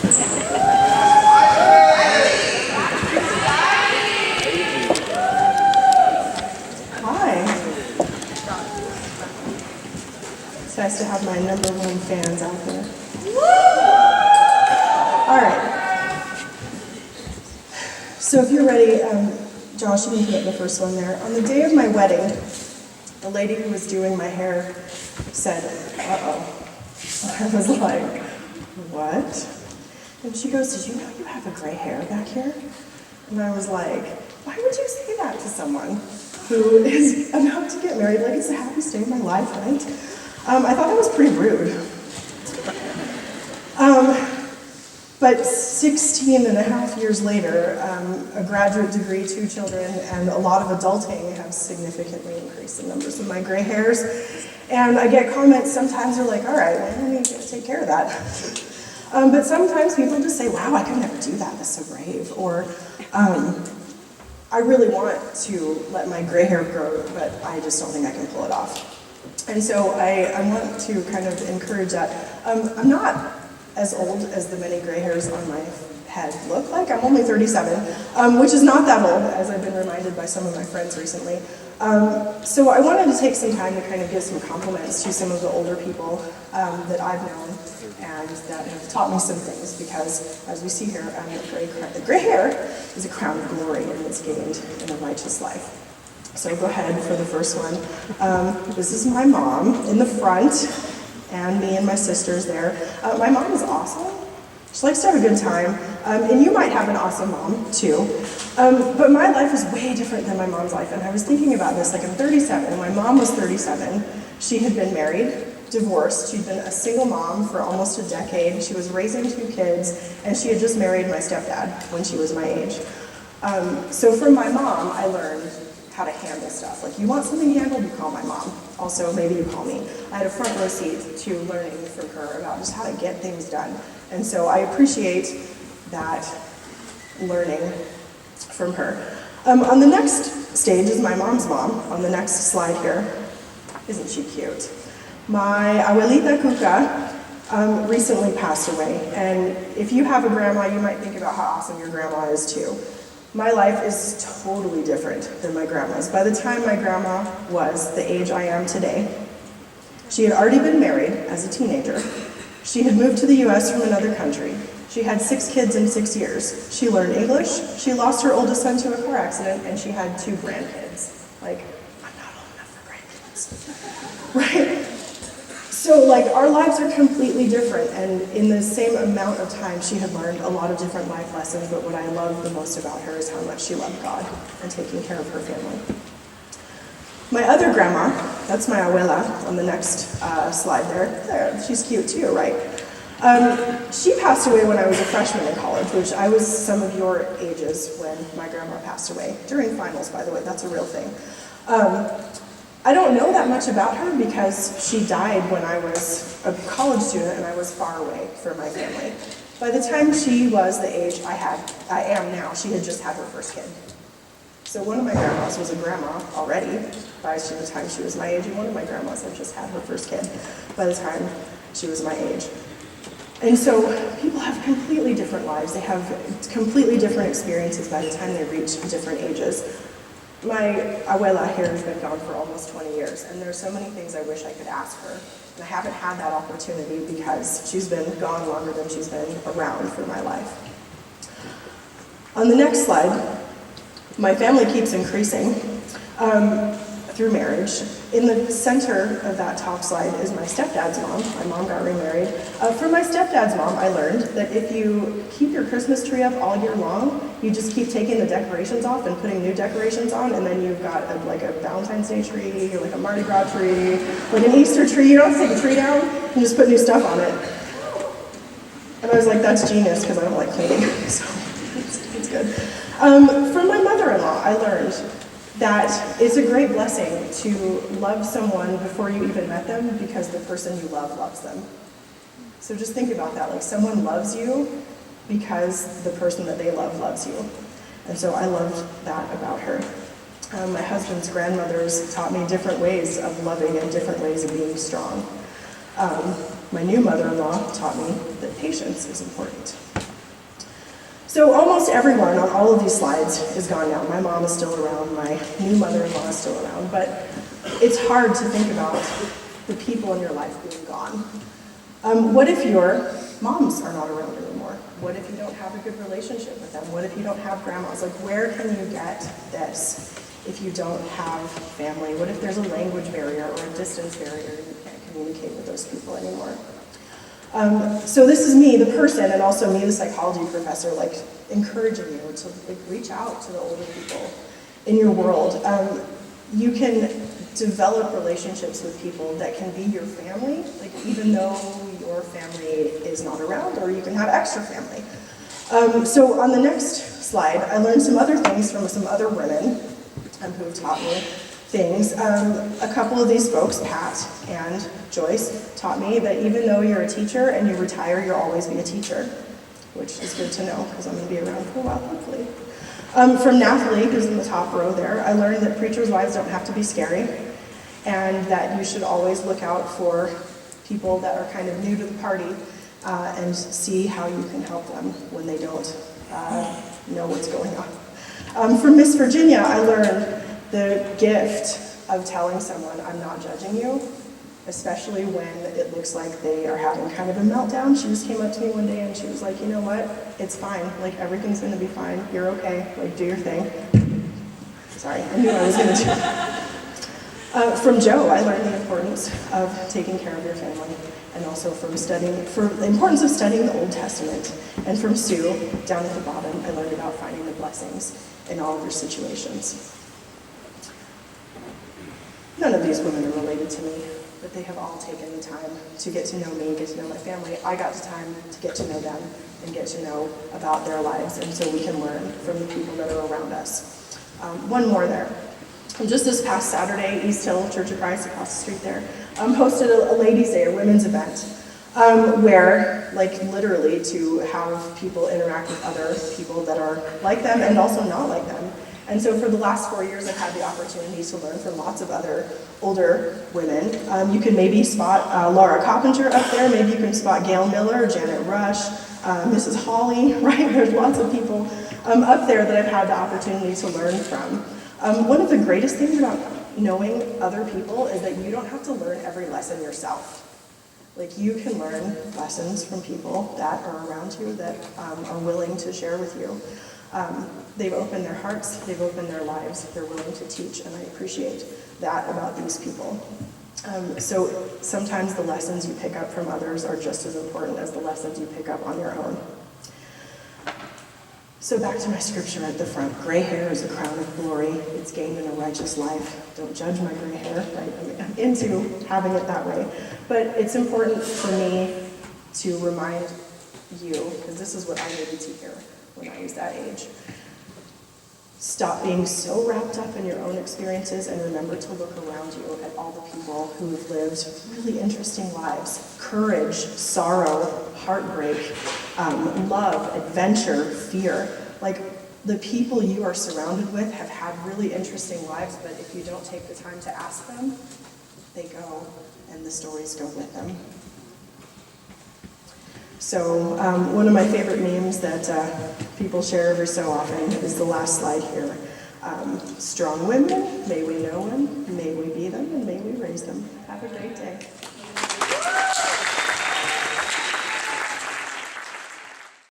It's nice to have my number one fans out there. All right. So if you're ready, Josh, you can put up the first one there. On the day of my wedding, the lady who was doing my hair said, "Uh-oh." I was like, "What?" And she goes, "Did you know you have a gray hair back here?" And I was like, "Why would you say that to someone who is about to get married? Like, it's the happiest day of my life, right?" I thought that was pretty rude. But 16 and a half years later, a graduate degree, 2 children, and a lot of adulting have significantly increased the numbers of my gray hairs. And I get comments, sometimes they're like, "All right, well, I need to take care of that." But sometimes people just say, "Wow, I could never do that, that's so brave." Or, "I really want to let my gray hair grow, but I just don't think I can pull it off." And so I want to kind of encourage that. I'm not as old as the many gray hairs on my head look like. I'm only 37, which is not that old, as I've been reminded by some of my friends recently. So I wanted to take some time to kind of give some compliments to some of the older people that I've known and that have taught me some things, because as we see here, the gray hair is a crown of glory and it's gained in a righteous life. So go ahead for the first one. This is my mom in the front, and me and my sisters there. My mom is awesome. She likes to have a good time, and you might have an awesome mom too. But my life is way different than my mom's life, and I was thinking about this. Like, I'm 37, my mom was 37. She had been married, divorced. She'd been a single mom for almost a decade. She was raising 2 kids, and she had just married my stepdad when she was my age. So from my mom, I learned how to handle stuff. Like, you want something handled, you call my mom. Also, maybe you call me. I had a front row seat to learning from her about just how to get things done. And so I appreciate that learning from her. On the next stage is my mom's mom, on the next slide here. Isn't she cute? My abuelita Cuca recently passed away. And if you have a grandma, you might think about how awesome your grandma is too. My life is totally different than my grandma's. By the time my grandma was the age I am today, she had already been married as a teenager. She had moved to the US from another country. She had 6 kids in 6 years. She learned English, she lost her oldest son to a car accident, and she had 2 grandkids. Like, I'm not old enough for grandkids, right? So, like, our lives are completely different, and in the same amount of time, she had learned a lot of different life lessons, but what I love the most about her is how much she loved God and taking care of her family. My other grandma, that's my abuela on the next slide there, she's cute too, right? She passed away when I was a freshman in college, which I was some of your ages when my grandma passed away. During finals, by the way, that's a real thing. I don't know that much about her because she died when I was a college student and I was far away from my family. By the time she was the age I am now, she had just had her first kid. So one of my grandmas was a grandma already by the time she was my age, and one of my grandmas had just had her first kid by the time she was my age. And so people have completely different lives. They have completely different experiences by the time they reach different ages. My abuela here has been gone for almost 20 years, and there's so many things I wish I could ask her. And I haven't had that opportunity because she's been gone longer than she's been around for my life. On the next slide, my family keeps increasing through marriage. In the center of that top slide is my stepdad's mom. My mom got remarried. From my stepdad's mom, I learned that if you keep your Christmas tree up all year long, you just keep taking the decorations off and putting new decorations on, and then you've got like a Valentine's Day tree, like a Mardi Gras tree, like an Easter tree. You don't have to take the tree down, you just put new stuff on it. And I was like, that's genius, because I don't like cleaning, so it's good. From my mother-in-law, I learned that it's a great blessing to love someone before you even met them, because the person you love loves them. So just think about that, like someone loves you because the person that they love loves you. And so I loved that about her. My husband's grandmothers taught me different ways of loving and different ways of being strong. My new mother-in-law taught me that patience is important. So almost everyone on all of these slides is gone now. My mom is still around, my new mother-in-law is still around, but it's hard to think about the people in your life being gone. What if your moms are not around anymore? What if you don't have a good relationship with them? What if you don't have grandmas? Like, where can you get this if you don't have family? What if there's a language barrier or a distance barrier and you can't communicate with those people anymore? So this is me, the person, and also me, the psychology professor, like encouraging you to like, reach out to the older people in your world. You can develop relationships with people that can be your family, like even though your family is not around, or you can have extra family. So on the next slide, I learned some other things from some other women who have taught me things. A couple of these folks, Pat and Joyce, taught me that even though you're a teacher and you retire, you'll always be a teacher, which is good to know because I'm going to be around for a while, hopefully. From Nathalie, who's in the top row there, I learned that preachers' wives don't have to be scary, and that you should always look out for people that are kind of new to the party and see how you can help them when they don't know what's going on. From Miss Virginia, I learned the gift of telling someone, I'm not judging you, especially when it looks like they are having kind of a meltdown. She just came up to me one day and she was like, you know what, it's fine, like everything's gonna be fine, you're okay, like do your thing. Sorry, I knew I was gonna do that. From Joe, I learned the importance of taking care of your family, and also from the importance of studying the Old Testament. And from Sue, down at the bottom, I learned about finding the blessings in all of your situations. None of these women are related to me, but they have all taken the time to get to know me, get to know my family. I got the time to get to know them and get to know about their lives, and so we can learn from the people that are around us. One more there. Just this past Saturday, East Hill Church of Christ, across the street there, hosted a ladies' day, a women's event, where, like, literally to have people interact with other people that are like them and also not like them. And so for the last 4 years, I've had the opportunity to learn from lots of other older women. You can maybe spot Laura Coppinger up there, maybe you can spot Gail Miller, Janet Rush, Mrs. Hawley, right? There's lots of people up there that I've had the opportunity to learn from. One of the greatest things about knowing other people is that you don't have to learn every lesson yourself. Like, you can learn lessons from people that are around you that are willing to share with you. They've opened their hearts, they've opened their lives, they're willing to teach, and I appreciate that about these people. So sometimes the lessons you pick up from others are just as important as the lessons you pick up on your own. So back to my scripture at the front. Gray hair is a crown of glory. It's gained in a righteous life. Don't judge my gray hair, right? I mean, I'm into having it that way. But it's important for me to remind you, because this is what I needed to hear when I was that age. Stop being so wrapped up in your own experiences and remember to look around you at all the people who have lived really interesting lives. Courage, sorrow, heartbreak, love, adventure, fear. Like, the people you are surrounded with have had really interesting lives, but if you don't take the time to ask them, they go, and the stories go with them. So one of my favorite memes that people share every so often is the last slide here. Strong women, may we know them, may we be them, and may we raise them. Have a great day.